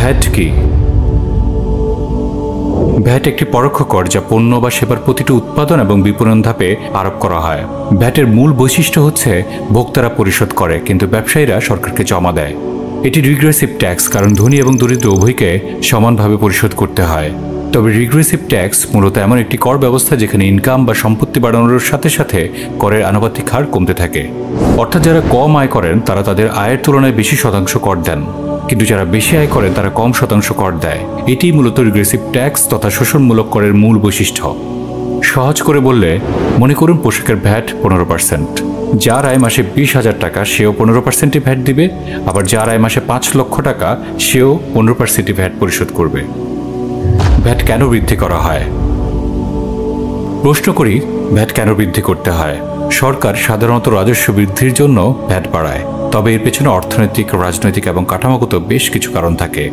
VAT কি? VAT একটি পরোক্ষ কর যা পণ্য বা সেবার প্রতিটি উৎপাদন এবং বিপণন ধাপে আরোপ করা হয়। ভ্যাটের মূল বৈশিষ্ট্য হচ্ছে ভোক্তারা পরিশোধ করে কিন্তু ব্যবসায়ীরা সরকারকে জমা দেয়। এটি রিগ্রেসিভ ট্যাক্স, কারণ ধনী এবং দরিদ্র উভয়কে সমানভাবে পরিশোধ করতে হয়। তবে রিগ্রেসিভ ট্যাক্স মূলত এমন একটি কর ব্যবস্থা যেখানে ইনকাম বা সম্পত্তি বাড়ানোর সাথে সাথে করের আনুপাতিক হার কমতে থাকে। অর্থাৎ যারা কম আয় করেন তারা তাদের আয়ের তুলনায় বেশি শতাংশ কর দেন, কিন্তু যারা বেশি আয় করেন তারা কম শতাংশ কর দেয়। এটিই মূলত রিগ্রেসিভ ট্যাক্স তথা শোষণমূলক করের মূল বৈশিষ্ট্য। সহজ করে বললে মনে করুন পোশাকের ভ্যাট 15%। যার আয় মাসে 20,000 টাকা সেও 15%ই ভ্যাট দিবে, আবার যার আয় মাসে 5 লক্ষ টাকা সেও 15%ই ভ্যাট পরিশোধ করবে। ভ্যাট কেন বৃদ্ধি করা হয়? প্রশ্ন করি, ভ্যাট কেন বৃদ্ধি করতে হয়? সরকার সাধারণত রাজস্ব বৃদ্ধির জন্য ভ্যাট বাড়ায়, তবে এর পেছনে অর্থনৈতিক, রাজনৈতিক এবং কাঠামোগত বেশ কিছু কারণ থাকে।